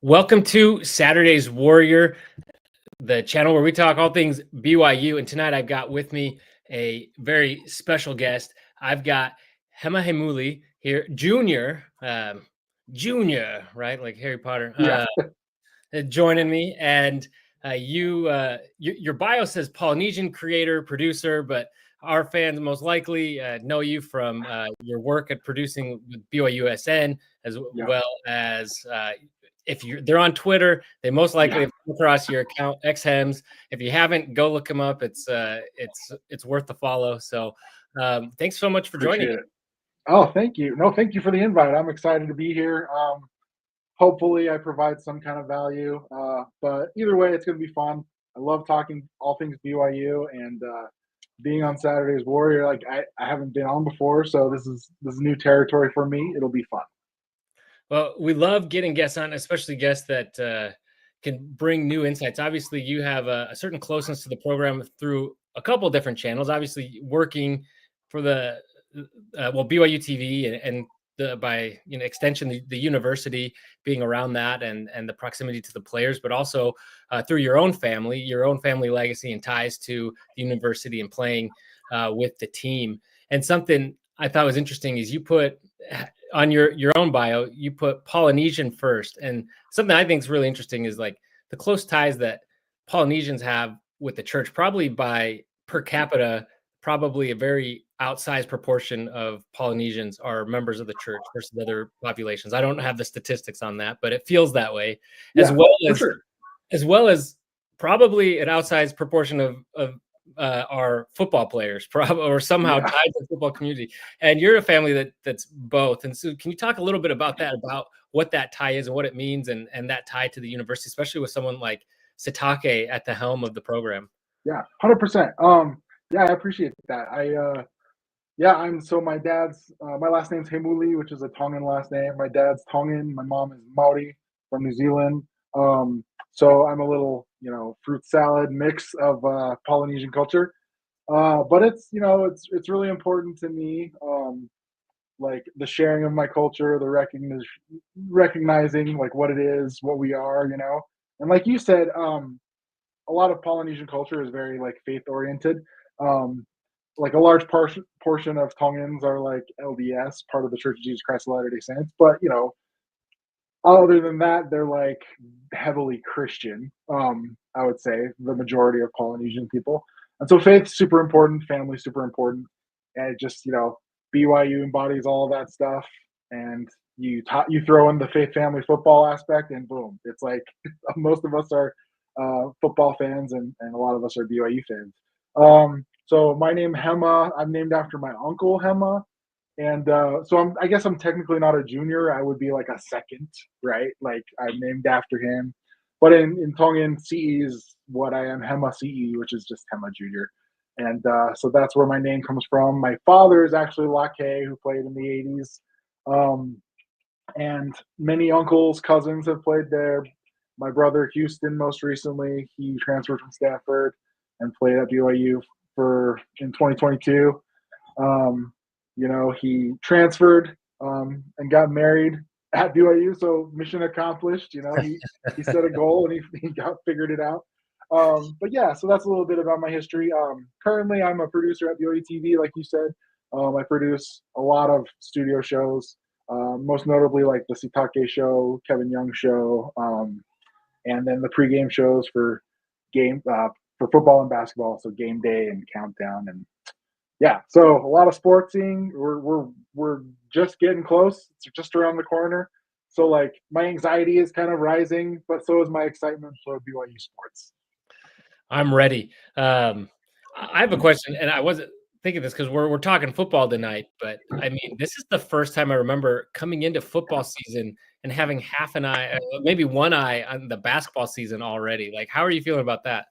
Welcome to Saturday's Warrior, the channel where we talk all things BYU. And tonight I've got with me a very special guest. I've got Hema Heimuli here, Junior, Junior, right? Like Harry Potter, Yeah. joining me. And your bio says Polynesian creator, producer, but our fans most likely know you from your work at producing with BYUSN, as well as if they're on Twitter, they most likely have come across your account, XHems. If you haven't, go look them up. It's worth the follow. So thanks so much for joining Appreciate it. Oh, thank you. No, thank you for the invite. I'm excited to be here. Hopefully I provide some kind of value. But either way, it's going to be fun. I love talking all things BYU and being on Saturday's Warrior. Like I haven't been on before, so this is new territory for me. It'll be fun. Well, we love getting guests on, especially guests that can bring new insights. Obviously, you have a certain closeness to the program through a couple of different channels. Obviously, working for the BYU TV and by extension the university, being around that and the proximity to the players, but also through your own family legacy and ties to the university and playing with the team. And something I thought was interesting is you put on your own bio, you put Polynesian first. And something I think is really interesting is like the close ties that Polynesians have with the church, probably by per capita, probably a very outsized proportion of Polynesians are members of the church versus other populations. I don't have the statistics on that, but it feels that way, as well as probably an outsized proportion of our football players, probably, or somehow tied to the football community. And you're a family that's both. And so can you talk a little bit about that, about what that tie is and what it means, and that tie to the university, especially with someone like Sitake at the helm of the program? Yeah, 100%. Yeah, I appreciate that. My dad's, my last name's Heimuli, which is a Tongan last name. My dad's Tongan. My mom is Maori from New Zealand. So I'm a little, fruit salad mix of Polynesian culture. But it's really important to me, like the sharing of my culture, the recognizing like what it is, what we are, And like you said, a lot of Polynesian culture is very like faith oriented. Like a large portion of Tongans are like LDS, part of the Church of Jesus Christ of Latter-day Saints. But other than that, they're like heavily Christian. I would say the majority of Polynesian people, and so faith's super important, family's super important, and it just BYU embodies all of that stuff. And you throw in the faith family football aspect, and boom, it's like most of us are football fans, and a lot of us are BYU fans. So my name Hema, I'm named after my uncle Hema. And so I guess I'm technically not a junior. I would be like a second, right? Like I'm named after him. But in Tongan, CE is what I am, Hema CE, which is just Hema Jr. And so that's where my name comes from. My father is actually Lake, who played in the 80s. And many uncles, cousins have played there. My brother Houston, most recently, he transferred from Stanford and played at BYU in 2022. He transferred and got married at BYU, so mission accomplished. He set a goal and he figured it out. But yeah, so that's a little bit about my history. Currently, I'm a producer at BYU TV, like you said. I produce a lot of studio shows, most notably like the Sitake Show, Kevin Young Show, and then the pregame shows for football and basketball, so Game Day and Countdown, and yeah, so a lot of sportsing. We're just getting close. It's just around the corner. So like my anxiety is kind of rising, but so is my excitement for BYU sports. I'm ready. I have a question, and I wasn't thinking this because we're talking football tonight, but I mean, this is the first time I remember coming into football season and having half an eye, maybe one eye on the basketball season already. Like, how are you feeling about that?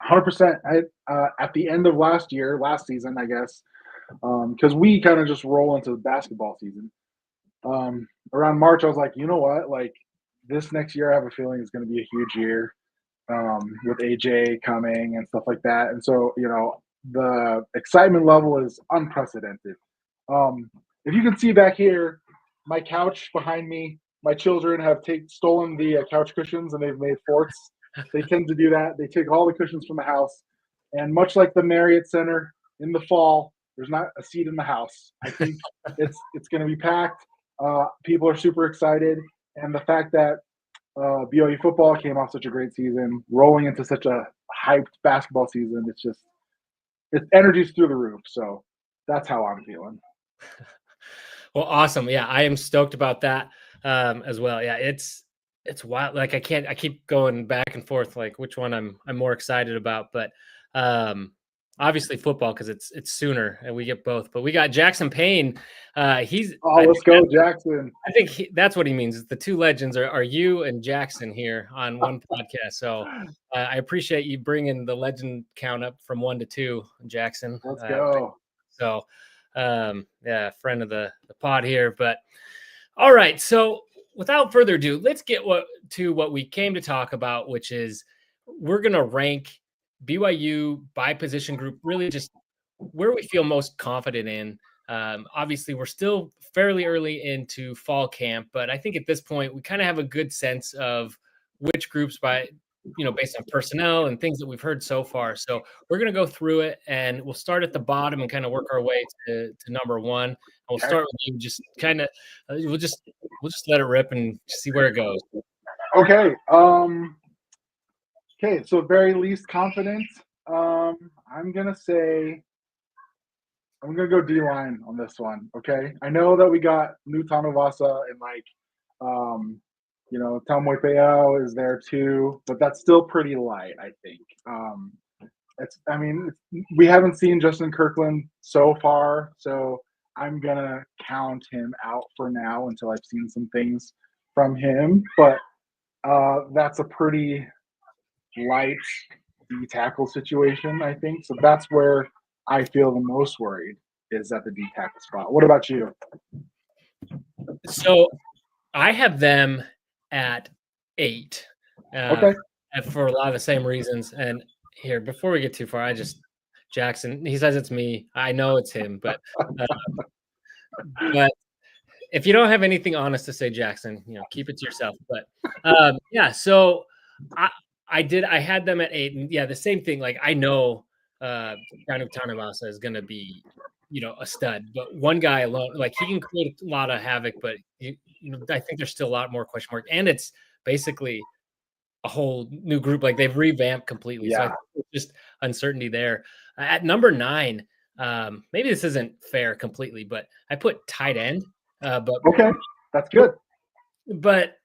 100%. At the end of last season, I guess, because we kind of just roll into the basketball season. Around March, I was like, you know what? Like this next year, I have a feeling it's going to be a huge year with AJ coming and stuff like that. And so, the excitement level is unprecedented. If you can see back here, my couch behind me, my children have stolen the couch cushions and they've made forts. They tend to do that. They take all the cushions from the house, and much like the Marriott Center in the fall, there's not a seat in the house. I think it's going to be packed. People are super excited, and the fact that BYU football came off such a great season, rolling into such a hyped basketball season, it's energy's through the roof. So that's how I'm feeling. Well, awesome. Yeah, I am stoked about that as well. Yeah, it's wild. Like I keep going back and forth, like which one I'm more excited about. But obviously football, because it's sooner and we get both. But we got Jackson Payne. Let's go, Jackson. I think that's what he means. The two legends are you and Jackson here on one podcast. So I appreciate you bringing the legend count up from 1 to 2, Jackson. Let's go. So, yeah, friend of the pod here. But all right. So without further ado, let's get to what we came to talk about, which is we're going to rank BYU by position group, really just where we feel most confident in. Obviously, we're still fairly early into fall camp, but I think at this point we kind of have a good sense of which groups based on personnel and things that we've heard so far. So we're going to go through it, and we'll start at the bottom and kind of work our way to number one. And we'll start with you. Just kind of, we'll just let it rip and see where it goes. Okay. Okay. So very least confident. I'm gonna go D-line on this one. Okay. I know that we got Nutanuvasa and Tamuepeo is there too, but that's still pretty light, I think. We haven't seen Justin Kirkland so far, so I'm gonna count him out for now until I've seen some things from him. But that's a pretty light D tackle situation, I think. So that's where I feel the most worried, is at the D tackle spot. What about you? So I have them at 8. Okay. For a lot of the same reasons. And here, before we get too far, Jackson, he says it's me. I know it's him, but if you don't have anything honest to say, Jackson, keep it to yourself. But yeah, so I had them at 8, and yeah, the same thing. Like I know Janu Tanavasa is going to be, a stud, but one guy alone, like he can create a lot of havoc, but I think there's still a lot more question mark, and it's basically a whole new group. Like they've revamped completely. Yeah. So I think it's just uncertainty there. At number 9, maybe this isn't fair completely, but I put tight end. But okay, that's good. But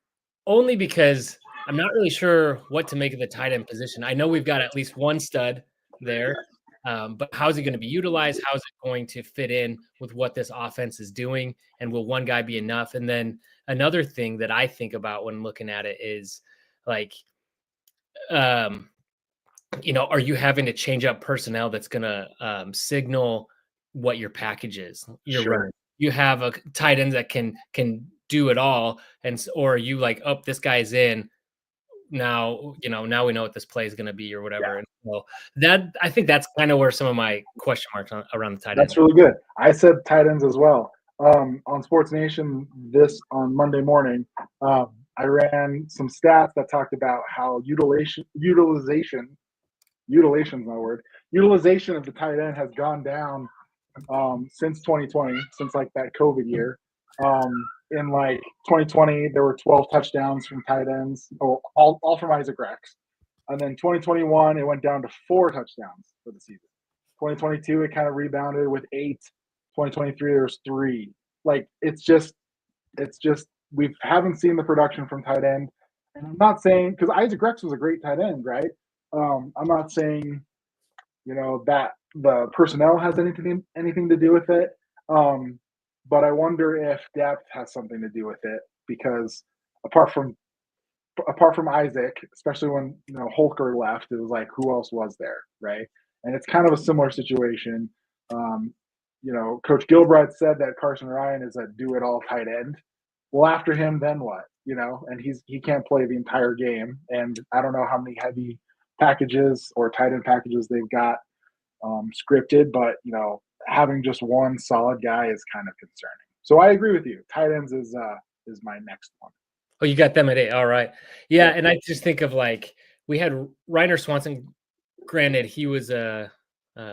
only because I'm not really sure what to make of the tight end position. I know we've got at least one stud there, but how's it going to be utilized? How's it going to fit in with what this offense is doing? And will one guy be enough? And then another thing that I think about when looking at it is like, are you having to change up personnel that's going to signal what your package is? You're Sure. running. You have a tight end that can do it all, or you like, oh, this guy's in. Now now we know what this play is going to be or whatever. Yeah. And so I think that's kind of where some of my question marks around the tight end. That's really good. I said tight ends as well. On Sports Nation on Monday morning, I ran some stats that talked about how utilization is my word. Utilization of the tight end has gone down since 2020, since like that COVID year. In like 2020, there were 12 touchdowns from tight ends, all from Isaac Rex. And then 2021, it went down to 4 touchdowns for the season. 2022, it kind of rebounded with 8. 2023, there's 3. Like it's just we haven't seen the production from tight end. And I'm not saying, because Isaac Rex was a great tight end, right? I'm not saying, that the personnel has anything to do with it. But I wonder if depth has something to do with it, because apart from Isaac, especially when Holker left, it was like, who else was there, right? And it's kind of a similar situation. Coach Gilbride said that Carson Ryan is a do-it-all tight end. Well, after him, then what? And he can't play the entire game, and I don't know how many heavy packages or tight end packages they've got scripted, but having just one solid guy is kind of concerning. So I agree with you. Tight ends is my next one. Oh, you got them at 8. All right. Yeah, Yeah. and I just think of, like, we had Reiner Swanson. Granted, he was a,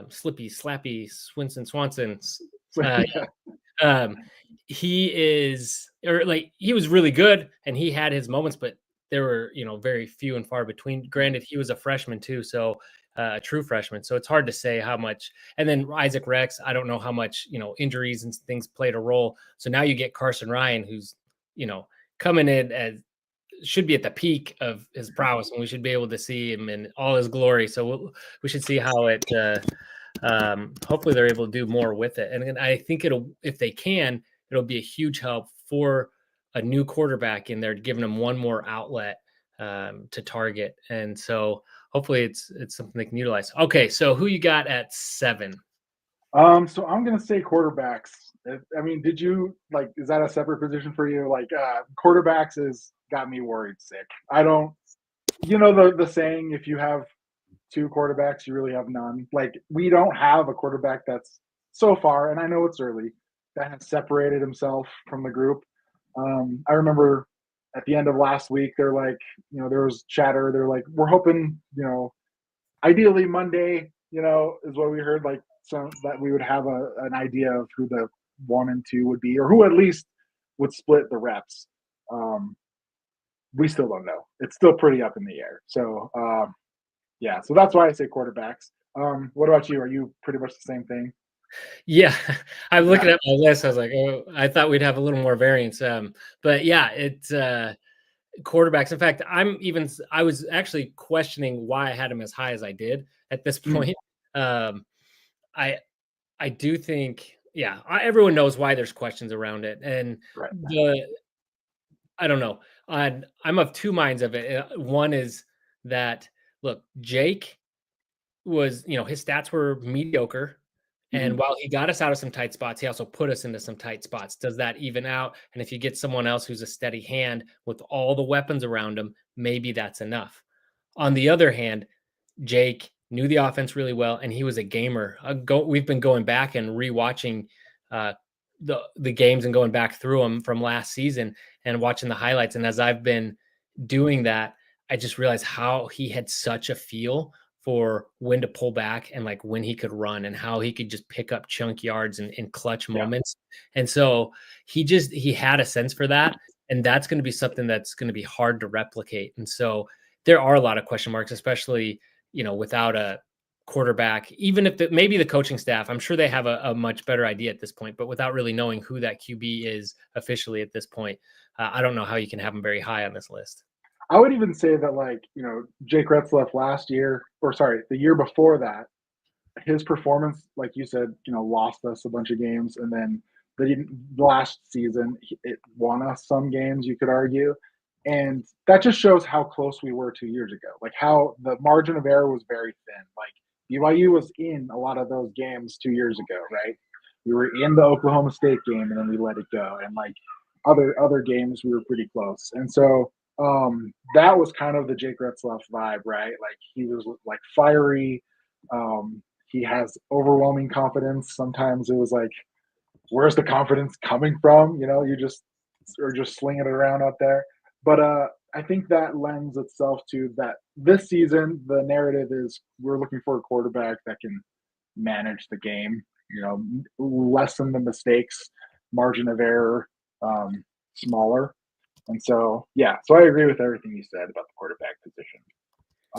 Slippy, Slappy, Swanson. So Uh, yeah. um, he is, or like, he was really good and he had his moments, but there were, very few and far between. Granted, he was a freshman too, so a true freshman. So it's hard to say how much. And then Isaac Rex, I don't know how much, injuries and things played a role. So now you get Carson Ryan, who's, you know, coming in as should be at the peak of his prowess, and we should be able to see him in all his glory. So we should see how it. Hopefully, they're able to do more with it, and I think if they can, it'll be a huge help for a new quarterback in there, giving them one more outlet to target. And so hopefully, it's something they can utilize. Okay, so who you got at 7? So I'm gonna say quarterbacks. I mean, did you like? Is that a separate position for you? Like, quarterbacks is got me worried sick. I don't. You know the saying, if you have two quarterbacks, you really have none. Like, we don't have a quarterback that's so far, and I know it's early, that has separated himself from the group. I remember at the end of last week, they're like, there was chatter. They're like, we're hoping, ideally Monday, is what we heard, like, so that we would have an idea of who the 1 and 2 would be, or who at least would split the reps. Um, we still don't know. It's still pretty up in the air. So, yeah, so that's why I say quarterbacks. What about you? Are you pretty much the same thing? Yeah, I'm Yeah, looking at my list. I was like, oh, I thought we'd have a little more variance. But yeah, it's quarterbacks. In fact, I was actually questioning why I had him as high as I did at this mm, point. Um, I I do think, yeah, everyone knows why there's questions around it, and right. the I don't know. I'm of two minds of it. One is that, look, Jake was, his stats were mediocre. And Mhm. while he got us out of some tight spots, he also put us into some tight spots. Does that even out? And if you get someone else who's a steady hand with all the weapons around him, maybe that's enough. On the other hand, Jake knew the offense really well, and he was a gamer. We've been going back and rewatching uh, the games and going back through them from last season and watching the highlights. And as I've been doing that, I just realized how he had such a feel for when to pull back and like when he could run and how he could just pick up chunk yards in clutch Yeah. moments. And so he had a sense for that. And that's going to be something that's going to be hard to replicate. And so there are a lot of question marks, especially, without a quarterback, even if maybe the coaching staff, I'm sure they have a much better idea at this point, but without really knowing who that QB is officially at this point, I don't know how you can have them very high on this list. I would even say that, like, Jake Retzlaff last year, or sorry, the year before that, his performance, like you said, lost us a bunch of games, and then the last season it won us some games, you could argue, and that just shows how close we were 2 years ago. Like, how the margin of error was very thin. Like, BYU was in a lot of those games 2 years ago, right? We were in the Oklahoma State game, and then we let it go, and like other games, we were pretty close, and so. That was kind of the Jake Retzlaff vibe, right? Like, he was like fiery. He has overwhelming confidence. Sometimes it was like, where's the confidence coming from? You just are just slinging it around out there. But I think that lends itself to that this season. The narrative is we're looking for a quarterback that can manage the game. Lessen the mistakes, margin of error, smaller. And so, yeah, so I agree with everything you said about the quarterback position.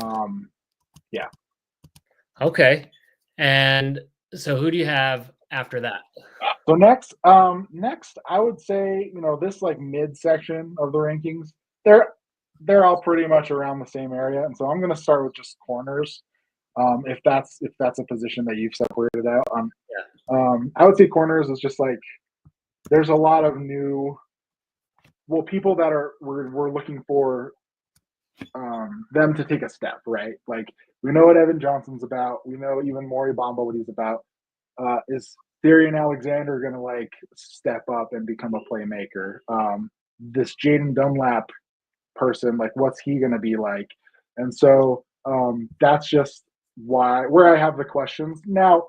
Um, yeah. Okay. And so who do you have after that? So next I would say, this like midsection of the rankings, they're all pretty much around the same area, and so I'm going to start with just corners. If that's a position that you've separated out. I would say corners is just like there's a lot of new, well, people that we're looking for them to take a step, right? Like, we know what Evan Johnson's about. We know even Maury Bamba what he's about. Is Therian Alexander going to like step up and become a playmaker? This Jaden Dunlap person, like, what's he going to be like? And so that's just where I have the questions now.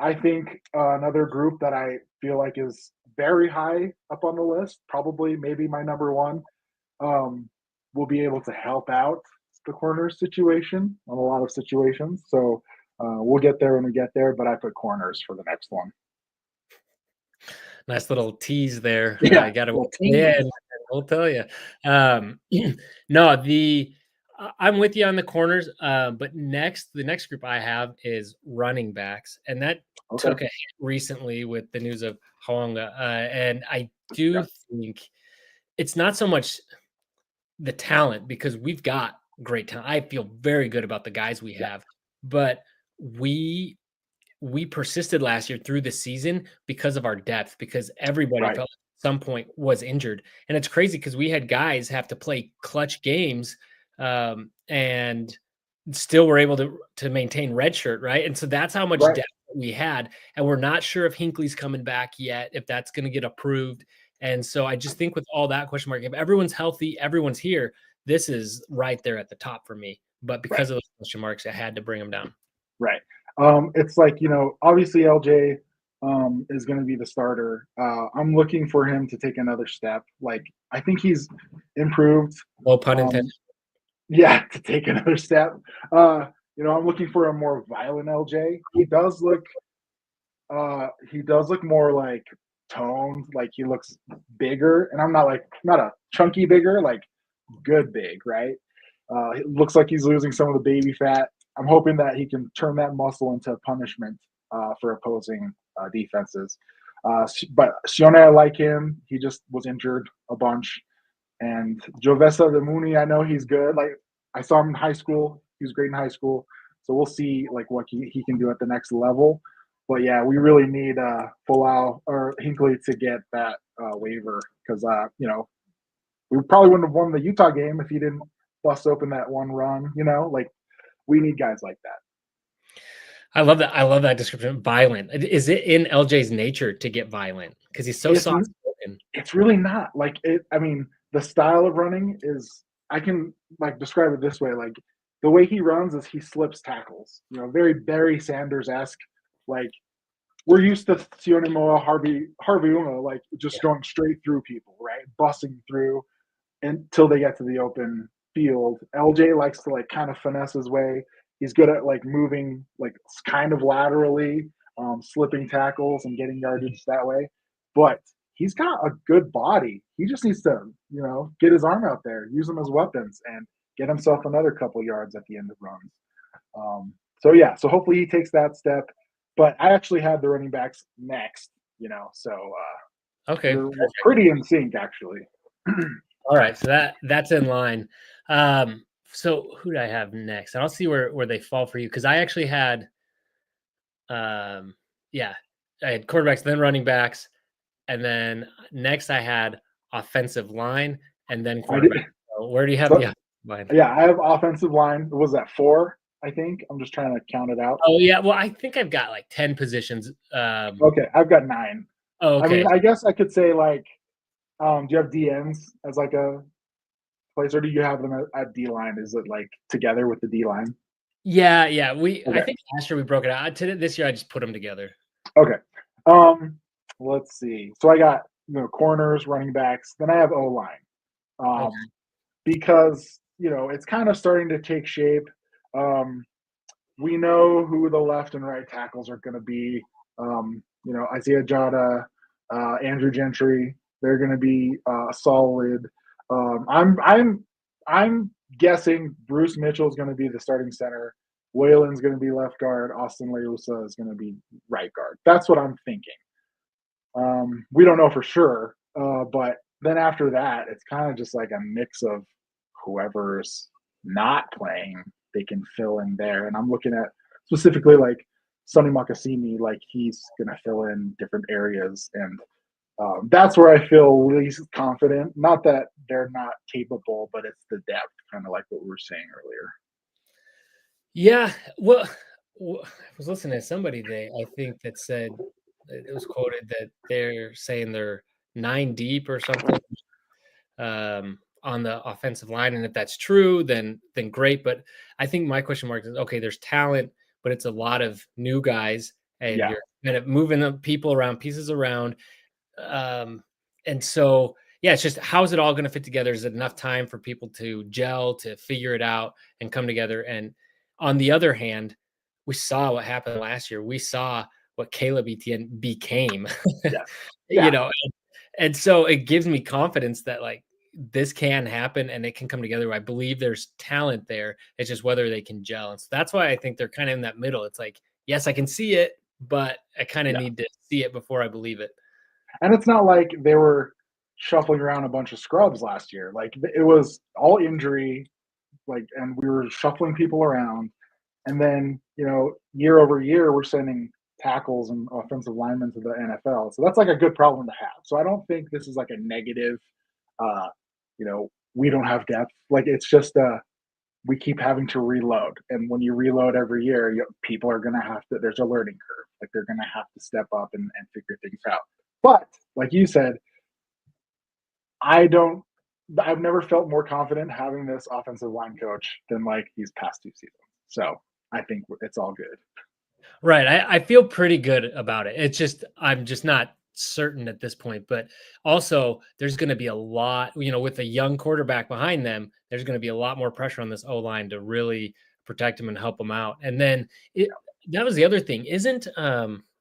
I think another group that I feel like is very high up on the list, probably maybe my number one, um, will be able to help out the corner situation on a lot of situations. So we'll get there when we get there, but I put corners for the next one. Nice little tease there. Yeah, You got to well, yeah, tease. and we'll tell you. Um, no, I'm with you on the corners. But the next group I have is running backs, and that Okay. took a hit recently with the news of Hawanga. And I do Yeah. think it's not so much the talent because we've got great talent. I feel very good about the guys we Yeah. have, but we we persisted last year through the season because of our depth, because everybody Right. felt at some point was injured. And it's crazy because we had guys have to play clutch games and still were able to maintain red shirt, right? And so that's how much Right. depth we had. And we're not sure if Hinkley's coming back yet, if that's going to get approved. And so I just think with all that question mark, if everyone's healthy, everyone's here, this is right there at the top for me. But Right. because of those question marks, I had to bring them down. Right. It's like, obviously LJ is going to be the starter. I'm looking for him to take another step. Like, I think he's improved. No pun intended. Um, yeah, to take another step. I'm looking for a more violent LJ. He does look more like toned, like he looks bigger. And I'm not a chunky bigger, like good big, right? It looks like he's losing some of the baby fat. I'm hoping that he can turn that muscle into punishment for opposing defenses. But Sione, I like him. He just was injured a bunch. And Jovesa de Mooney, I know he's good. Like I saw him in high school. He was great in high school. So we'll see like what he can do at the next level. But yeah, we really need Folau or Hinkley to get that waiver because we probably wouldn't have won the Utah game if he didn't bust open that one run. Like we need guys like that. I love that. I love that description. Violent. Is it in LJ's nature to get violent? Because he's so It's soft spoken. it's really not like it. I mean, the style of running is I can like describe it this way. Like the way he runs is he slips tackles. Very Barry Sanders esque. Like we're used to Sione Moa, Harvey Uma, like just going straight through people, right? Busting through until they get to the open field. LJ likes to like kind of finesse his way. He's good at like moving like kind of laterally, slipping tackles and getting yardage that way. But he's got a good body. He just needs to, get his arm out there, use them as weapons, and get himself another couple yards at the end of runs. So yeah, so hopefully he takes that step. But I actually had the running backs next, so Okay. we're pretty in sync actually. All right. So that's in line. So who do I have next? And I'll see where they fall for you. Because I actually had yeah, I had quarterbacks, then running backs, and then next I had offensive line and then I did. quarterback. So where do you have So, the offensive line? yeah, I have offensive line. Was that 4? I think I'm just trying to count it out. Oh yeah. Well, I think I've got like 10 positions. Okay, I've got 9. Oh, I mean, okay. I guess I could say like, do you have DNs as like a place, or do you have them at D line? Is it like together with the D line? Yeah. I Okay, think last year we broke it out. This year I just put them together. okay. Um, let's see. So I got corners, running backs. Then I have O line. Okay. Because it's kind of starting to take shape. We know who the left and right tackles are going to be. Isaiah Jada, Andrew Gentry, they're going to be solid. I'm guessing Bruce Mitchell is going to be the starting center. Waylon's going to be left guard. Austin Leusa is going to be right guard. That's what I'm thinking. We don't know for sure, but then after that, it's kind of just like a mix of whoever's not playing, they can fill in there. And I'm looking at specifically like Sonny Makasimi, like he's going to fill in different areas. And that's where I feel least confident. Not that they're not capable, but it's the depth, kind of like what we were saying earlier. Yeah. Well, I was listening to somebody today, I think, that said it was quoted that they're saying they're 9 deep or something on the offensive line. And if that's true, then great. But I think my question mark is okay, there's talent, but it's a lot of new guys, and Yeah. you're kind of moving the people around, pieces around. And so, yeah, it's just how's it all going to fit together? Is it enough time for people to gel, to figure it out and come together? And on the other hand, we saw what happened last year. We saw what Caleb Etienne became, Yeah. you Yeah. know, and so it gives me confidence that like this can happen and it can come together. I believe there's talent there. It's just whether they can gel. And so that's why I think they're kind of in that middle. It's like, yes, I can see it, but I kind of Yeah. need to see it before I believe it. And it's not like they were shuffling around a bunch of scrubs last year. Like it was all injury, like, and we were shuffling people around. And then, year over year, we're sending tackles and offensive linemen to the NFL. So that's like a good problem to have. So I don't think this is like a negative, uh, we don't have depth. Like it's just we keep having to reload. And when you reload every year, people are going to have to, there's a learning curve. Like they're going to have to step up and figure things out. But like you said, I don't, I've never felt more confident having this offensive line coach than like these past 2 seasons. So I think it's all good. Right. I feel pretty good about it. It's just I'm just not certain at this point. But also there's going to be a lot, with a young quarterback behind them, there's going to be a lot more pressure on this O line to really protect him and help him out. And then that was the other thing. Isn't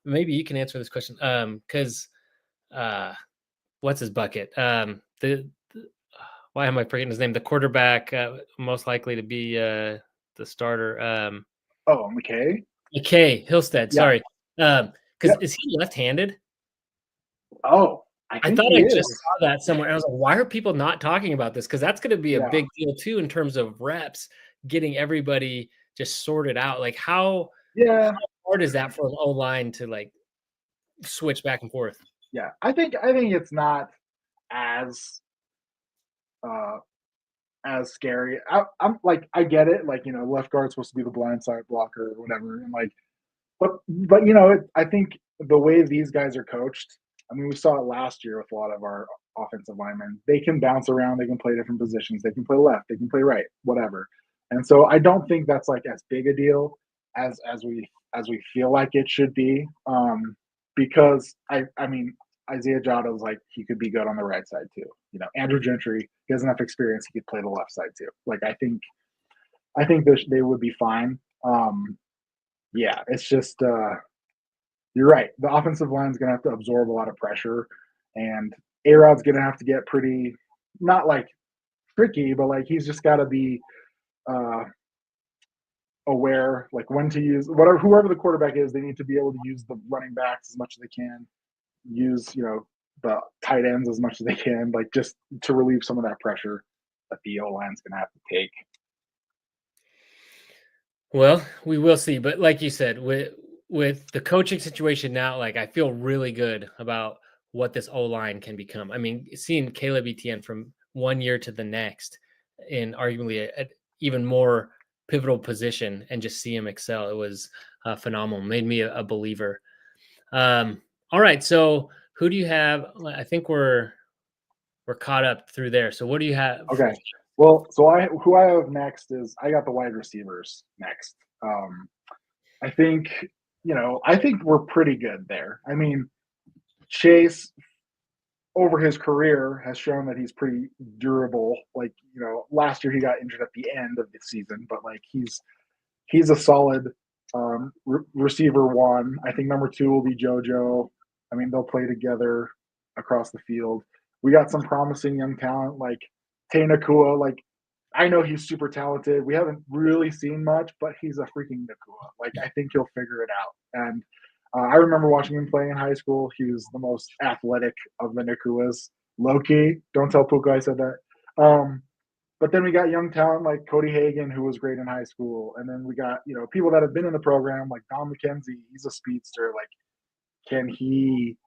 maybe you can answer this question. Because what's his bucket? Why am I forgetting his name? The quarterback most likely to be the starter. Oh, McKay? McKay Hillstead, Yeah. sorry. Because Yep. is he left-handed? Oh, I I think thought he I just is. saw that somewhere. I was like, why are people not talking about this? Because that's going to be a Yeah. big deal too in terms of reps, getting everybody just sorted out. Like how Yeah. hard is that for an O line to like switch back and forth? Yeah. I think it's not as uh as scary. I'm like I get it. Like, left guard's supposed to be the blind side blocker or whatever. And like but I think the way these guys are coached, I mean, we saw it last year with a lot of our offensive linemen. They can bounce around, they can play different positions, they can play left, they can play right, whatever. And so I don't think that's like as big a deal as we feel like it should be. Because I mean Isaiah Jotto's like he could be good on the right side too. Andrew Gentry, he has enough experience, he could play the left side too. Like I think they would be fine. Yeah, it's just you're right. The offensive line is going to have to absorb a lot of pressure, and A-Rod's going to have to get pretty, not like tricky, but like he's just got to be uh, aware, like when to use whatever whoever the quarterback is. They need to be able to use the running backs as much as they can, use the tight ends as much as they can, like just to relieve some of that pressure that the O line's going to have to take. Well, we will see. But like you said, with the coaching situation now, like I feel really good about what this O line can become. I mean, seeing Caleb Etienne from one year to the next in arguably a even more pivotal position and just see him excel, it was phenomenal. Made me a believer. All right, so who do you have? I think we're caught up through there. So what do you have? Okay. Well, so who I have next is I got the wide receivers next. I think, I think we're pretty good there. I mean, Chase over his career has shown that he's pretty durable. Like, last year he got injured at the end of the season, but like he's a solid receiver one. I think number two will be JoJo. I mean, they'll play together across the field. We got some promising young talent like Tay Nakua. Like, I know he's super talented. We haven't really seen much, but he's a freaking Nakua. Like, I think he'll figure it out. And I remember watching him play in high school. He was the most athletic of the Nakuas. Low key, don't tell Puka I said that. But then we got young talent like Cody Hagan, who was great in high school. And then we got, people that have been in the program like Don McKenzie. He's a speedster. Like, can he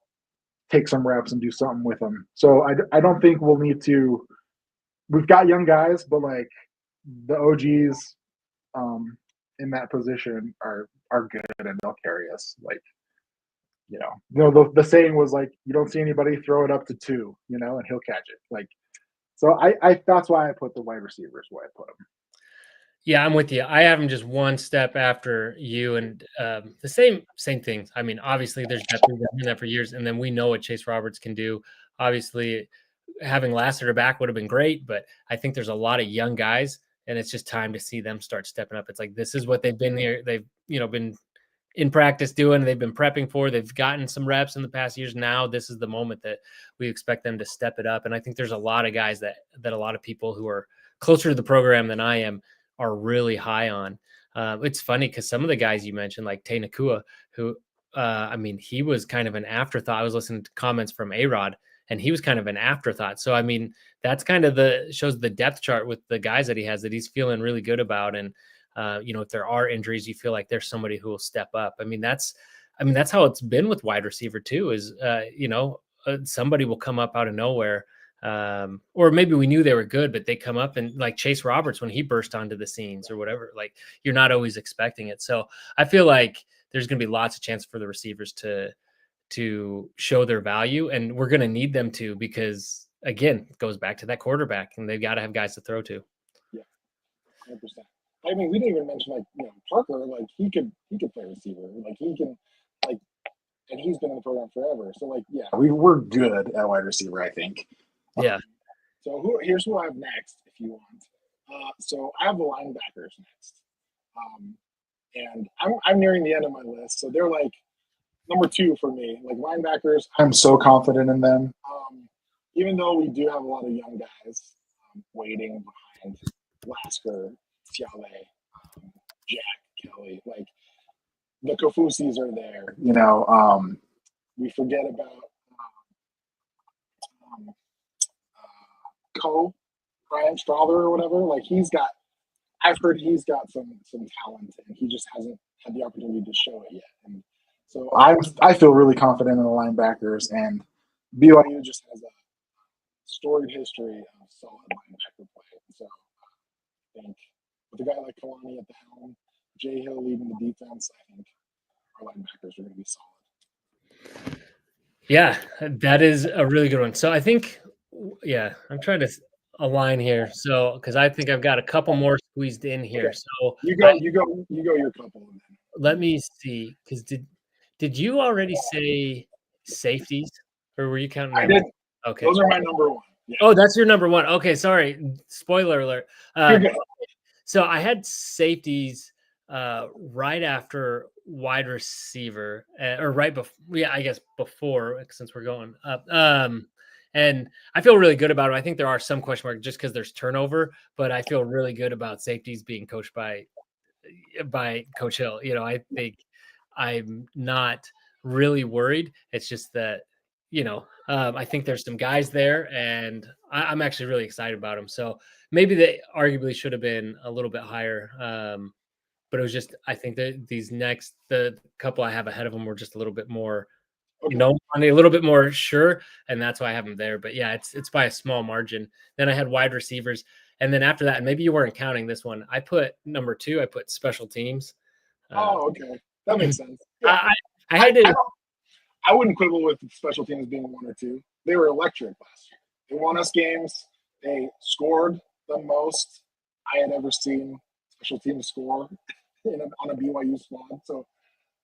take some reps and do something with them? So I don't think we'll need to. We've got young guys, but like the OGs in that position are good and they'll carry us. Like, the saying was like, you don't see anybody throw it up to two, and he'll catch it. Like, so I that's why I put the wide receivers where I put them. Yeah, I'm with you. I have him just one step after you, and the same things. I mean, obviously, there's depth. We've been doing that for years, and then we know what Chase Roberts can do. Obviously, having Lassiter back would have been great, but I think there's a lot of young guys, and it's just time to see them start stepping up. It's like this is what they've been here. They've been in practice doing. They've been prepping for. They've gotten some reps in the past years. Now this is the moment that we expect them to step it up. And I think there's a lot of guys that a lot of people who are closer to the program than I am are really high on. It's funny because some of the guys you mentioned, like Tay Nakua, who I mean, he was kind of an afterthought. I was listening to comments from A-Rod, and he was kind of an afterthought. So I mean, that's kind of shows the depth chart with the guys that he has that he's feeling really good about. And if there are injuries, you feel like there's somebody who will step up. I mean, that's how it's been with wide receiver too. Is somebody will come up out of nowhere, or maybe we knew they were good, but they come up and like Chase Roberts when he burst onto the scenes or whatever. Like you're not always expecting it. So I feel like there's going to be lots of chance for the receivers to show their value, and we're going to need them to because again, it goes back to that quarterback, and they've got to have guys to throw to. Yeah, 100%. I mean, we didn't even mention Parker. Like he could play receiver. Like he can like, and he's been in the program forever. So like, yeah, we're good at wide receiver, I think. Yeah. So here's who I have next, if you want. So I have the linebackers next, and I'm nearing the end of my list. So they're like number 2 for me. Like linebackers, I'm so confident in them. Even though we do have a lot of young guys waiting behind Lasker, Fiale, Jack, Kelly, like the Kofusis are there. We forget about Brian Strother or whatever. Like I've heard he's got some talent, and he just hasn't had the opportunity to show it yet. And so I feel really confident in the linebackers, and BYU just has a storied history of solid linebacker play. So I think with a guy like Kalani at the helm, Jay Hill leading the defense, I think our linebackers are going to be solid. Yeah, that is a really good one. So I think, yeah, I'm trying to align here. So because I think I've got a couple more squeezed in here. Okay. So you go your couple. Let me see. Because did you already say safeties, or were you counting? I did. Okay, those are my number 1. Yeah. Oh, that's your number 1. Okay, sorry. Spoiler alert. You're good. So I had safeties right after wide receiver, or right before. Yeah, I guess before, since we're going up. And I feel really good about it. I think there are some question marks just because there's turnover, but I feel really good about safeties being coached by Coach Hill. I think I'm not really worried. It's just that I think there's some guys there, and I'm actually really excited about them. So maybe they arguably should have been a little bit higher. But it was just, I think that the couple I have ahead of them were just a little bit more, a little bit more sure. And that's why I have them there. But yeah, it's by a small margin. Then I had wide receivers. And then after that, and maybe you weren't counting this one, I put number 2, I put special teams. Okay. That makes sense. Yeah. I had to. I wouldn't quibble with special teams being 1 or 2. They were electric last year. They won us games. They scored the most I had ever seen special teams score on a BYU squad. So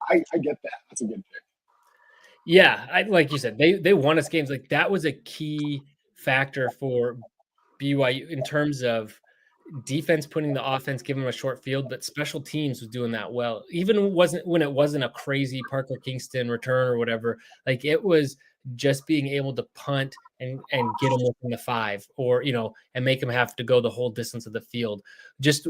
I get that. That's a good pick. Yeah, like you said, they won us games. Like that was a key factor for BYU in terms of defense putting the offense, giving them a short field, but special teams was doing that well. Even when it wasn't a crazy Parker Kingston return or whatever, like it was just being able to punt and get them within the 5, or and make them have to go the whole distance of the field. Just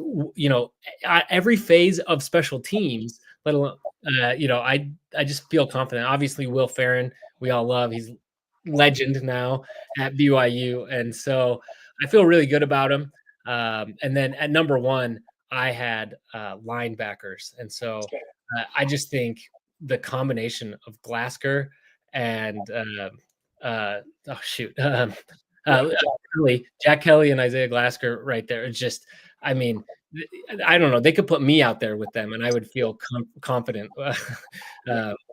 every phase of special teams, let alone I just feel confident. Obviously, Will Farron, we all love. He's legend now at BYU, and so I feel really good about him. And then at number 1, I had linebackers. And so I just think the combination of Glasker and Jack Kelly and Isaiah Glasker right there. It's just, I mean, I don't know. They could put me out there with them, and I would feel confident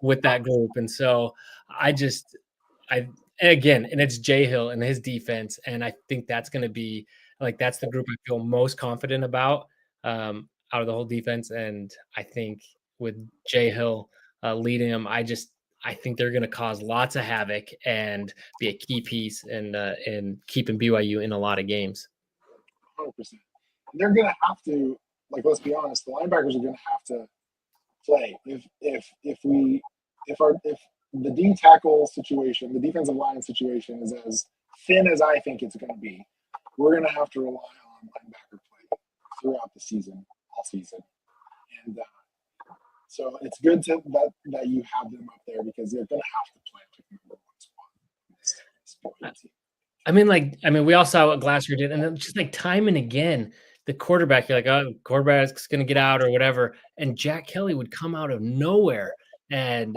with that group. And so again, and it's Jay Hill and his defense, and I think that's going to be that's the group I feel most confident about. out of the whole defense. And I think with Jay Hill leading them, I think they're going to cause lots of havoc and be a key piece in keeping BYU in a lot of games. 100%. They're going to have to, like, let's be honest, the linebackers are going to have to play. If the D tackle situation, the defensive line situation is as thin as I think it's going to be, we're going to have to rely on linebacker play throughout the season, all season. And so it's good that you have them up there because they're going to have to play like number one spot. We all saw what Glasser did, and then just like time and again, the quarterback, you're like, oh, quarterback's going to get out or whatever. And Jack Kelly would come out of nowhere. And,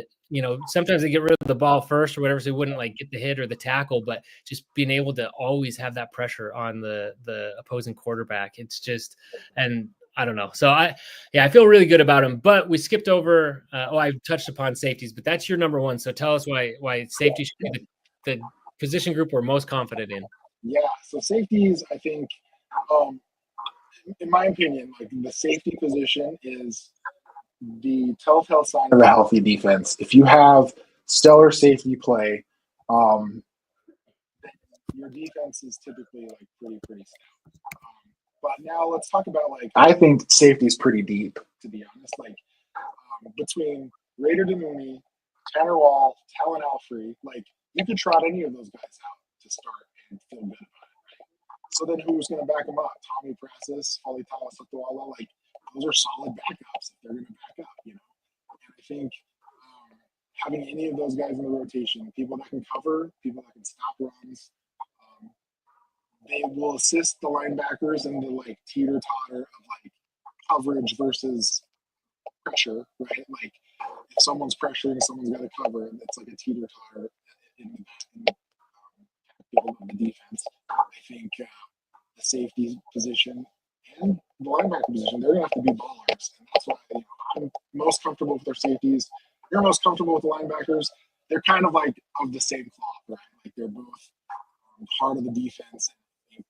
sometimes they get rid of the ball first or whatever, so he wouldn't like get the hit or the tackle, but just being able to always have that pressure on the opposing quarterback. It's just, and I don't know. So I feel really good about him, but we skipped over, I touched upon safeties, but that's your number one. So tell us why safety should be the position group we're most confident in. Yeah. So safeties, I think, in my opinion, like the safety position is the telltale sign of a healthy defense. If you have stellar safety play, your defense is typically like pretty stout. But now let's talk about I think safety is pretty deep, to be honest. Between Raider Demooney, Tanner Wall, Talon Alfrey, you could trot any of those guys out to start and feel good about it, right? So then who's going to back them up? Tommy Prasis, Fali Talasatuala, those are solid backups if they're going to back up, And I think having any of those guys in the rotation, people that can cover, people that can stop runs, they will assist the linebackers in the teeter-totter of coverage versus pressure, right? If someone's pressuring, someone's got to cover, and it's a teeter-totter in the people of the defense. I think the safety position and the linebacker position, they're going to have to be ballers. And that's why I'm most comfortable with their safeties. You're most comfortable with the linebackers. They're kind of of the same cloth, right? They're both part of the defense. And I think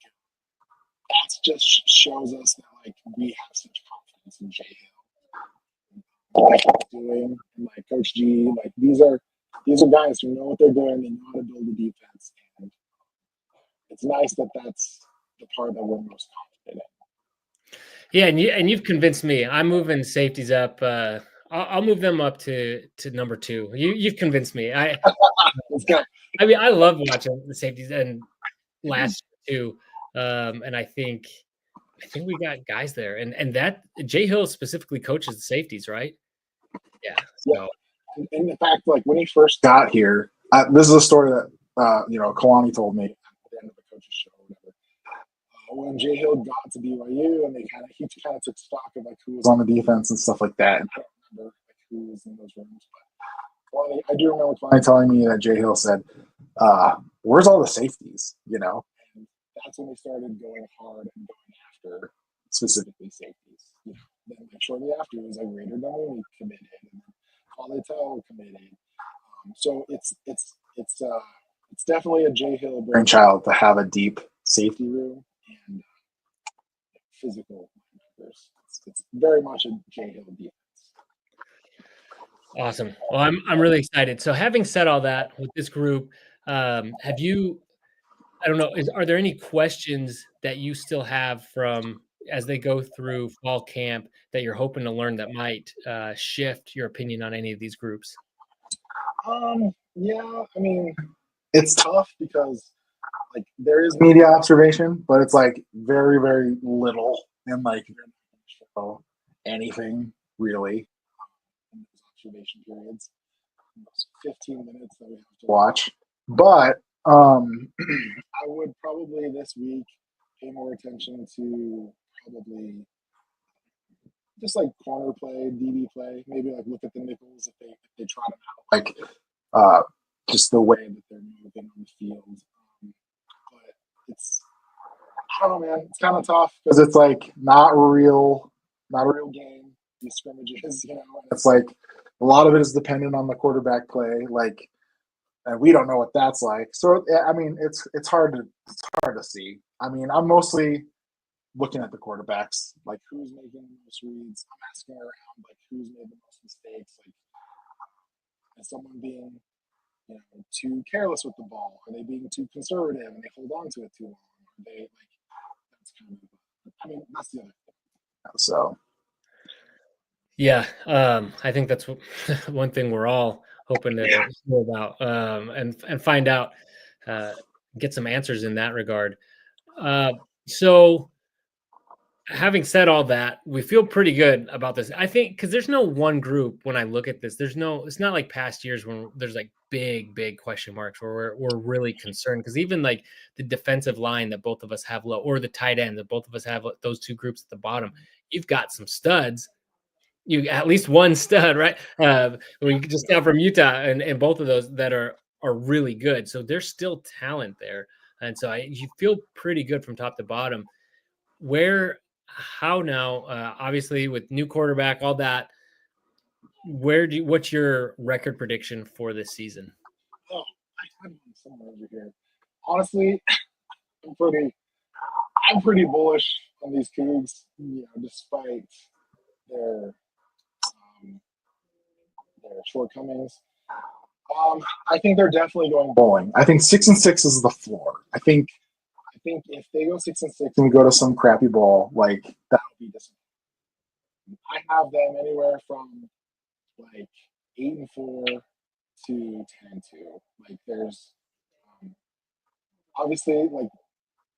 that just shows us that we have such confidence in Jay Hill. He's doing, and Coach G, these are guys who know what they're doing. They know how to build a defense. And it's nice that that's the part that we're most confident in. Yeah, and you've convinced me. I'm moving safeties up. I'll move them up to number 2. You've convinced me. Let's go. I love watching the safeties and last too. And I think we got guys there, and that Jay Hill specifically coaches the safeties, right? Yeah. So. And in fact, when he first got here, this is a story that Kalani told me at the end of the coach's show or whatever. When Jay Hill got to BYU, and he kind of took stock of who was on the defense and stuff like that. And I don't remember who was in those rooms, but I do remember Kalani telling me that Jay Hill said, "Where's all the safeties?" And that's when we started going hard and going after specifically safeties. Then shortly after, it was Raider Demooney committed, and Fali committed. So it's definitely a Jay Hill brainchild to have a deep safety room and physical linebackers. It's very much a Jay Hill defense. Awesome. Well, I'm really excited. So having said all that with this group, have you? I don't know. Are there any questions that you still have from as they go through fall camp that you're hoping to learn that might shift your opinion on any of these groups? Yeah, it's tough because there is media observation, but it's very, very little, and you're not going to show anything really in those observation periods. Those 15 minutes that we have to watch, but I would probably this week pay more attention to probably just corner play, DB play, maybe look at the nickels if they try them out, just the way that they're moving on the field. But I don't know, man. It's kind of tough because it's not a real game. These scrimmages, and it's a lot of it is dependent on the quarterback play, and we don't know what that's like. So it's hard to see. I'm mostly looking at the quarterbacks, like who's making the most reads. I'm asking around, like who's made the most mistakes. Like, is someone being, too careless with the ball? Are they being too conservative and they hold on to it too long? Are they like, that's kind of, I mean, that's the other thing. So, Yeah, I think that's one thing we're all hoping to hear about, and find out, get some answers in that regard. So having said all that, we feel pretty good about this. I think because there's no one group when I look at this. It's not like past years when there's like big question marks where we're really concerned. Because even like the defensive line that both of us have low, or the tight end that both of us have, those two groups at the bottom, you've got some studs. You at least one stud, right? We just down from Utah, and both of those that are really good. So there's still talent there, and so you feel pretty good from top to bottom. How now? Obviously, with new quarterback, all that. What's your record prediction for this season? oh, I have one somewhere over here. Honestly, I'm pretty bullish on these Cougs, despite their shortcomings. I think they're definitely going bowling. I think 6-6 is the floor. I think if they go 6-6 and we go to some crappy bowl, like that would be disappointing. I have them anywhere from like 8-4 to 10-2. Like there's obviously, like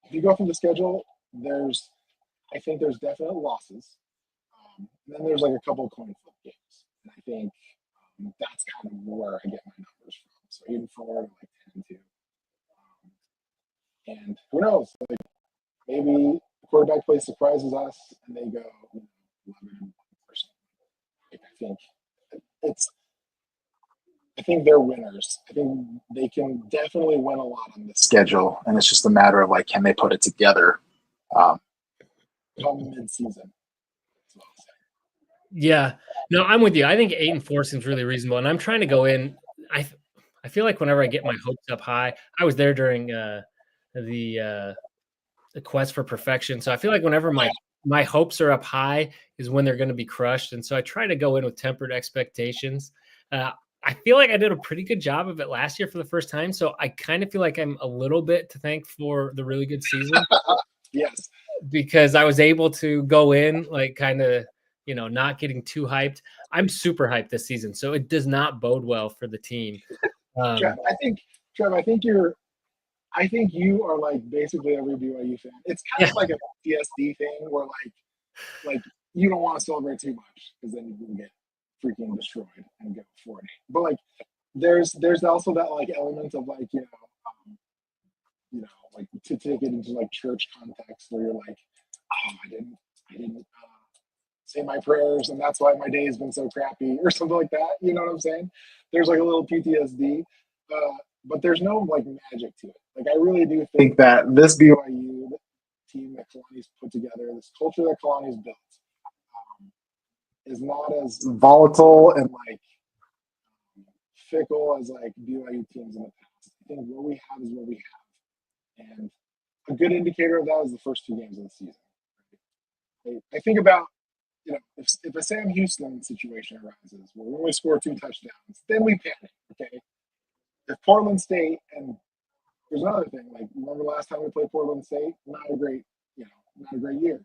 if you go through the schedule, I think there's definite losses. And then there's like a couple of coin flip games, and I think that's kind of where I get my numbers from. So 8-4 to like 10-2. And who knows? Like maybe the quarterback play surprises us, and they go 11-1 or something. Like, I think they're winners. I think they can definitely win a lot on this schedule, and it's just a matter of like, can they put it together come mid-season? Yeah, no, I'm with you. I think 8-4 seems really reasonable, and I'm trying to go in. I feel like whenever I get my hopes up high, I was there during the quest for perfection. So I feel like whenever my hopes are up high is when they're going to be crushed, and so I try to go in with tempered expectations. I feel like I did a pretty good job of it last year for the first time, so I kind of feel like I'm a little bit to thank for the really good season. Yes, because I was able to go in like kind of, not getting too hyped. I'm super hyped this season, so it does not bode well for the team. Trev, I think you are like basically every BYU fan. It's kind of like a PTSD thing where like you don't want to celebrate too much because then you will get freaking destroyed and go 40. But like there's also that like element of like like to take it into like church context where you're like, oh, I didn't say my prayers and that's why my day has been so crappy or something like that. You know what I'm saying? There's like a little PTSD. But there's no like magic to it. Like I really do think that this BYU team that Kalani's put together, this culture that Kalani's built, is not as volatile and like fickle as like BYU teams in the past. I think what we have is what we have, and a good indicator of that is the first 2 games of the season. I think about if a Sam Houston situation arises where we only score 2 touchdowns, then we panic. Okay. If Portland State, and there's another thing, like remember last time we played Portland State, not a great year.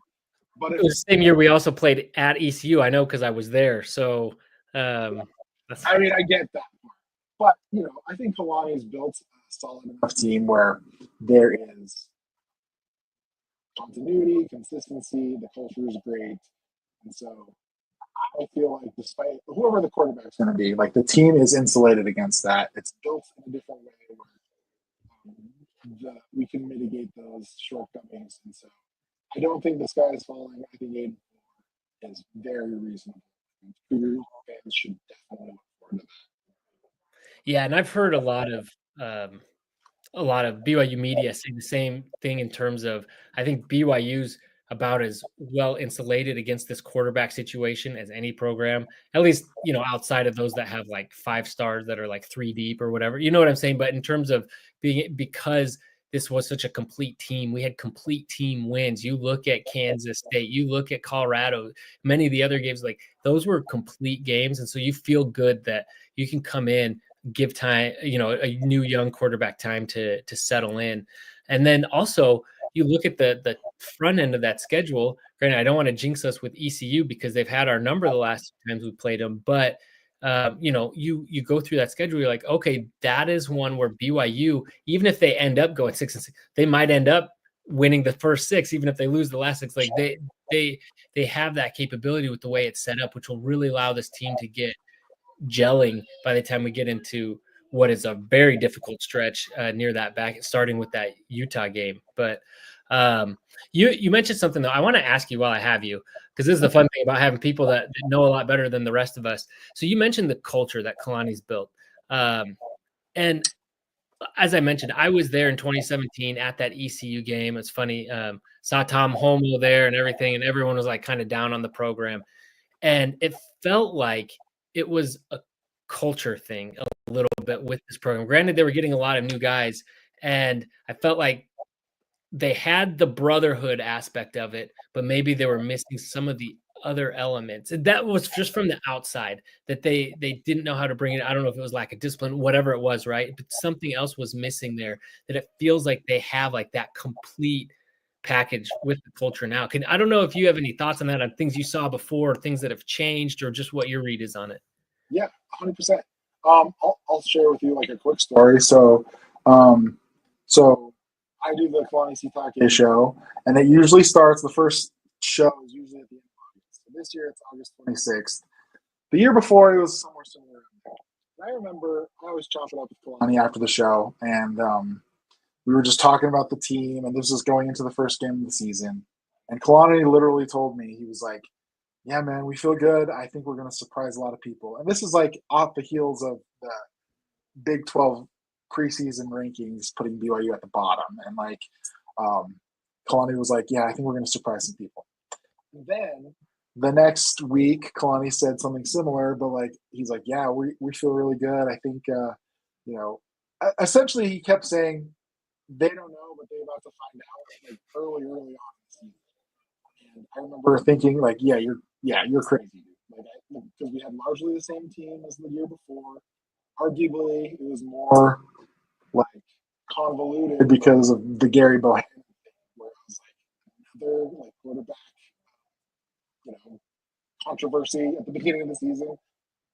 But it was the same year we also played at ECU. I know because I was there. So I mean, I get that part, but I think Kalani's built a solid enough team where there is continuity, consistency. The culture is great, and so I feel like despite whoever the quarterback's going to be, like the team is insulated against that. It's built in a different way where we can mitigate those shortcomings. And so I don't think the sky is falling. I think 8-4 is very reasonable. Cougar fans should definitely look forward to that. Yeah, and I've heard a lot of BYU media say the same thing in terms of I think BYU's about as well insulated against this quarterback situation as any program, at least, outside of those that have like 5 stars that are like 3 deep or whatever, you know what I'm saying? But in terms of because this was such a complete team. We had complete team wins. You look at Kansas State, you look at Colorado, many of the other games, like those were complete games. And so you feel good that you can come in, give time, a new young quarterback time to settle in. And then also you look at the front end of that schedule. Granted, I don't want to jinx us with ECU because they've had our number the last times we played them, but you go through that schedule, you're like, okay, that is one where BYU, even if they end up going 6-6, they might end up winning the first 6, even if they lose the last 6. Like they have that capability with the way it's set up, which will really allow this team to get gelling by the time we get into what is a very difficult stretch near that back, starting with that Utah game. But you mentioned something though. I want to ask you while I have you, because this is the fun thing about having people that know a lot better than the rest of us. So you mentioned the culture that Kalani's built. And as I mentioned, I was there in 2017 at that ECU game. It's funny. Saw Tom Homo there and everything, and everyone was like kind of down on the program. And it felt like it was a culture thing a little bit with this program. Granted, they were getting a lot of new guys, and I felt like they had the brotherhood aspect of it, but maybe they were missing some of the other elements. And that was just from the outside, that they didn't know how to bring it. I don't know if it was lack of discipline, whatever it was, right? But something else was missing there, that it feels like they have like that complete package with the culture now. I don't know if you have any thoughts on that, on things you saw before, things that have changed, or just what your read is on it. Yeah, 100%. I'll share with you like a quick story. So I do the Kalani Sitake show, and it usually starts, the first show is usually at the end of August. So this year it's August 26th. The year before it was somewhere similar. And I remember I was chopping up with Kalani after the show, and we were just talking about the team, and this was going into the first game of the season. And Kalani literally told me, he was like, yeah, man, we feel good. I think we're going to surprise a lot of people. And this is like off the heels of the Big 12 preseason rankings, putting BYU at the bottom. And like, Kalani was like, yeah, I think we're going to surprise some people. And then the next week, Kalani said something similar, but like, he's like, yeah, we feel really good. I think, essentially he kept saying, they don't know, but they're about to find out, like early on in the season. And I remember thinking, like, yeah, you're crazy, dude. Like, because we had largely the same team as the year before. Arguably, it was more like convoluted because of the Gary Bohannon thing, where it was like another like quarterback, controversy at the beginning of the season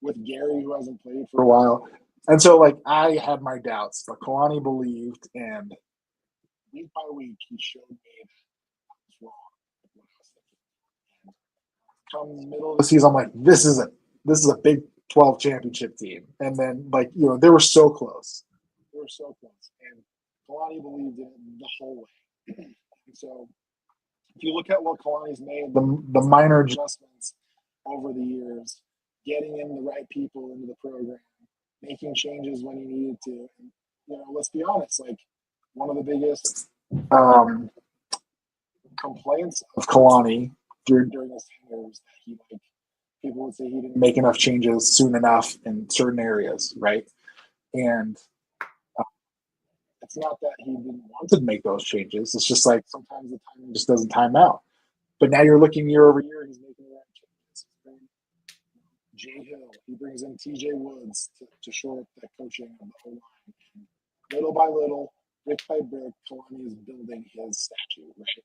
with Gary, who hasn't played for a while. And so, like, I had my doubts, but Kalani believed, and week by week, he showed me that I was wrong with what I was thinking. And come middle of the season, I'm like, this is a Big 12 championship team. And then, like, they were so close. They were so close. And Kalani believed in it the whole way. And so, if you look at what Kalani's made, the minor adjustments over the years, getting in the right people into the program, making changes when he needed to. And, let's be honest, like, one of the biggest complaints of Kalani during his tenure was that people would say he didn't make enough changes soon enough in certain areas, right? And it's not that he didn't want to make those changes. It's just like sometimes the timing just doesn't time out. But now you're looking year over year, he's making the right changes. Jay Hill, he brings in TJ Woods to shore up that coaching of the whole line. And little by little, brick by brick, Kalani is building his statue, right?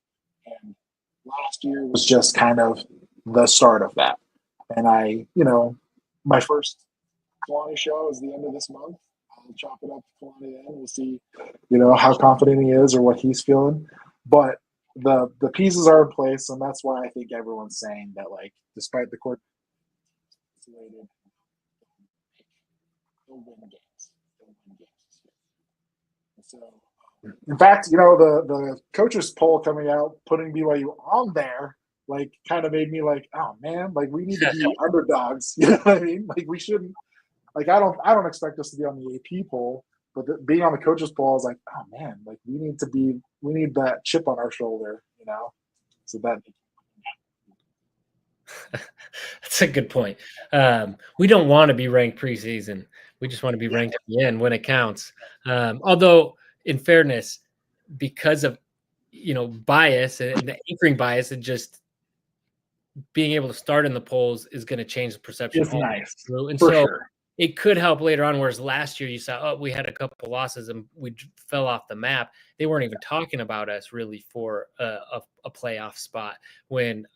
And last year was just kind of the start of that. And my first Kalani show is the end of this month. I'll chop it up to Kalani then. We'll see, how confident he is or what he's feeling. But the pieces are in place, and that's why I think everyone's saying that, like, despite the court, they'll win games. They'll win games this year. And so, in fact, the coaches poll coming out, putting BYU on there, like, kind of made me like, oh man, like, we need to be underdogs. You know what I mean? Like, we shouldn't. Like, I don't expect us to be on the AP poll, but being on the coaches poll is like, oh man, like, we need that chip on our shoulder, So that. That's a good point. We don't want to be ranked preseason. We just want to be ranked at the end when it counts. Although, in fairness, because of, bias and the anchoring bias, and just being able to start in the polls is going to change the perception It's all the way nice, through. And for so sure. it could help later on, whereas last year you saw, we had a couple losses and we fell off the map. They weren't even talking about us really for a playoff spot, when,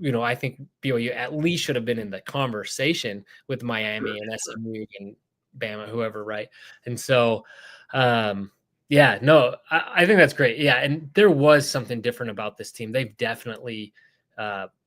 I think BYU at least should have been in the conversation with Miami and SMU and Bama, whoever, right? And so, yeah, no, I think that's great. Yeah, and there was something different about this team. They've definitely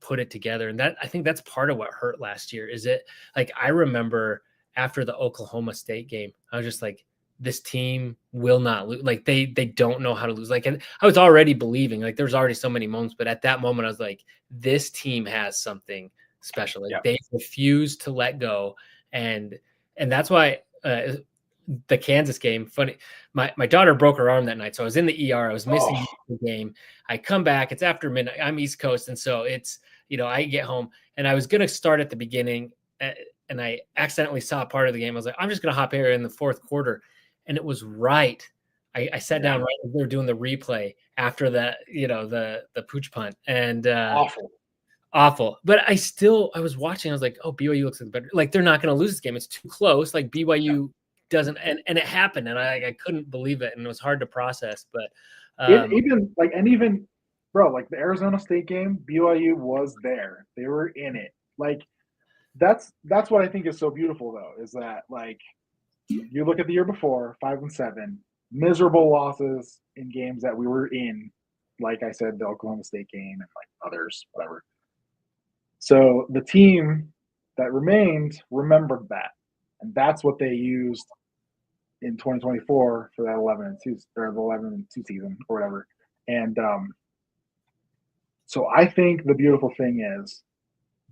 put it together, and I think that's part of what hurt last year. Is it, like, I remember after the Oklahoma State game, I was just like, this team will not lose. Like, they don't know how to lose. Like, and I was already believing, like, there's already so many moments, but at that moment I was like, this team has something special. Like, they refuse to let go. And that's why the Kansas game, funny, my daughter broke her arm that night, so I was in the ER. I was missing the game. I come back, it's after midnight. I'm East Coast, and so it's, I get home, and I was gonna start at the beginning, and I accidentally saw part of the game. I was like, I'm just gonna hop here in the fourth quarter, and it was right. I sat down right when we were doing the replay after that, the pooch punt, and awful. But I was watching. I was like, oh, BYU looks like better. Like, they're not going to lose this game. It's too close. Like, BYU doesn't, and it happened, and I couldn't believe it, and it was hard to process. But even bro, like the Arizona State game, BYU was there. They were in it. Like, that's what I think is so beautiful, though, is that, like, you look at the year before, 5-7, miserable losses in games that we were in. Like I said, the Oklahoma State game and like others, whatever. So the team that remained remembered that, and that's what they used in 2024 for that 11-2 or the 11-2 season or whatever. And so I think the beautiful thing is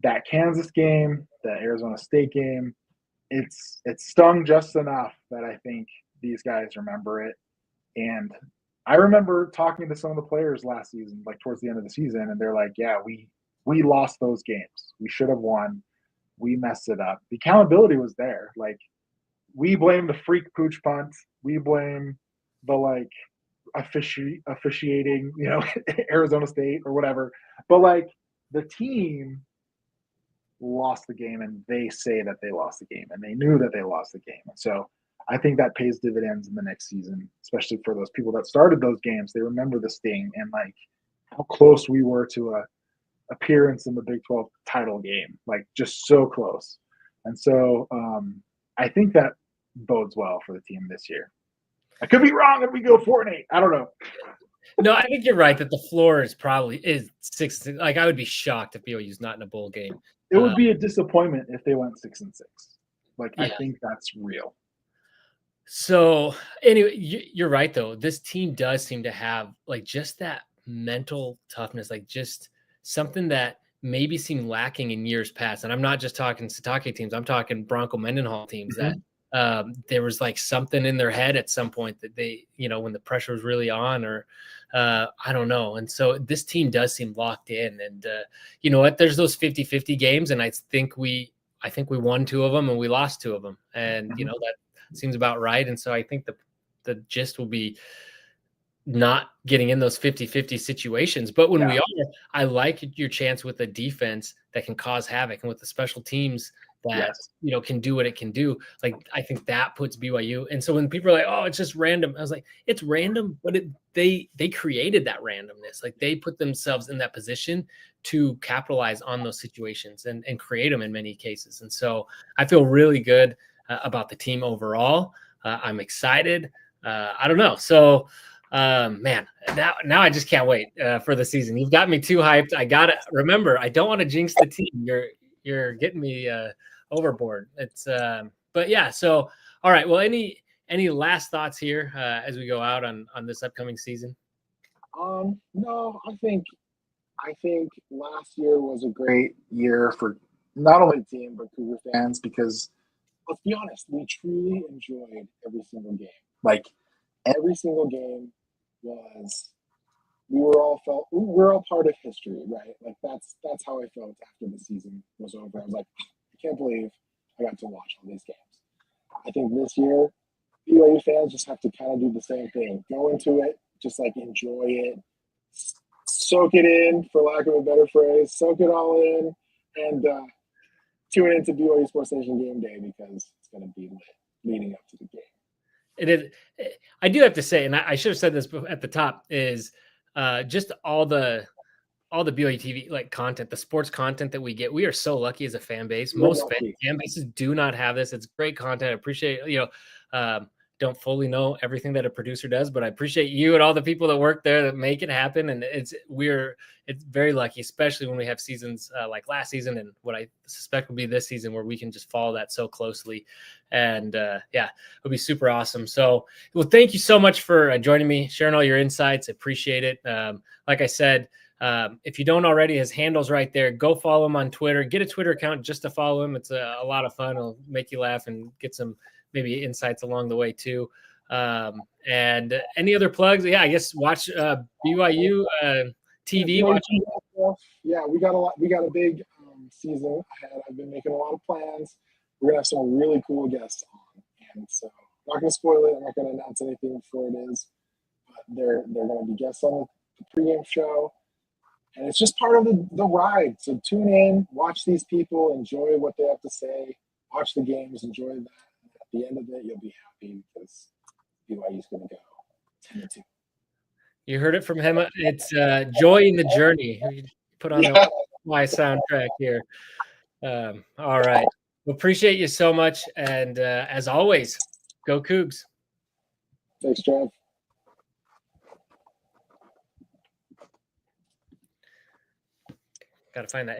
that Kansas game, that Arizona State game, it stung just enough that I think these guys remember it. And I remember talking to some of the players last season, like towards the end of the season, and they're like, yeah, we lost those games. We should have won. We messed it up. The accountability was there. Like, we blame the freak pooch punt. We blame the, like, officiating, Arizona State or whatever. But, like, the team lost the game, and they say that they lost the game, and they knew that they lost the game. And so I think that pays dividends in the next season, especially for those people that started those games. They remember the sting and, like, how close we were to a appearance in the Big 12 title game, like, just so close. And so I think that bodes well for the team this year. I could be wrong if we go 4-8. I don't know. No, I think you're right that the floor is 6. Like, I would be shocked if BYU's not in a bowl game. It would be a disappointment if they went 6-6. Like, yeah. I think that's real. So anyway, you're right, though. This team does seem to have, like, just that mental toughness, like, just something that maybe seemed lacking in years past. And I'm not just talking Satake teams. I'm talking Bronco Mendenhall teams that there was, like, something in their head at some point that they, when the pressure was really on, or I don't know. And so this team does seem locked in. And you know what? There's those 50-50 games, and I think we won 2 of them and we lost 2 of them. And, that seems about right. And so I think the gist will be not getting in those 50-50 situations. But when we are, I like your chance with a defense that can cause havoc, and with the special teams that, can do what it can do. Like, I think that puts BYU. And so when people are like, oh, it's just random, I was like, it's random, but they created that randomness. Like, they put themselves in that position to capitalize on those situations and create them in many cases. And so I feel really good about the team overall. I'm excited. I don't know. So, man, now I just can't wait for the season. You've got me too hyped. I got to remember, I don't want to jinx the team. You're getting me overboard. It's but yeah. So, all right. Well, any last thoughts here as we go out on this upcoming season? No, I think last year was a great year for not only the team but Cougar fans, because let's be honest, we truly enjoyed every single game. Like, every single game was, we're all part of history, right? Like, that's how I felt after the season was over. I was like, I can't believe I got to watch all these games. I think this year, BYU fans just have to kind of do the same thing. Go into it just like enjoy it, soak it in, for lack of a better phrase, soak it all in, and tune into BYU Sports Nation game day because it's going to be lit leading up to the game. It is. I do have to say, and I should have said this at the top, is just all the BYU TV like content, the sports content that we get. We are so lucky as a fan base. Most fan bases do not have this. It's great content. I appreciate, don't fully know everything that a producer does, but I appreciate you and all the people that work there that make it happen. And it's very lucky, especially when we have seasons like last season and what I suspect will be this season, where we can just follow that so closely. And it'll be super awesome. So, well, thank you so much for joining me, sharing all your insights. I appreciate it. Like I said, if you don't already, his handle's right there. Go follow him on Twitter. Get a Twitter account just to follow him. It's a lot of fun. It'll make you laugh and get some maybe insights along the way too. And any other plugs? Yeah, I guess watch BYU TV. Yeah, we got a big season ahead. I've been making a lot of plans. We're gonna have some really cool guests on, and so I'm not gonna spoil it. I'm not gonna announce anything before it is, but they're gonna be guests on the pregame show. And it's just part of the ride. So tune in, watch these people, enjoy what they have to say, watch the games, enjoy that. And at the end of it, you'll be happy because BYU's going to go 10-2. You heard it from Hema. It's joy in the journey. Put on my soundtrack here. All right. Well, appreciate you so much. And as always, go Cougs. Thanks, Trev. Got to find that.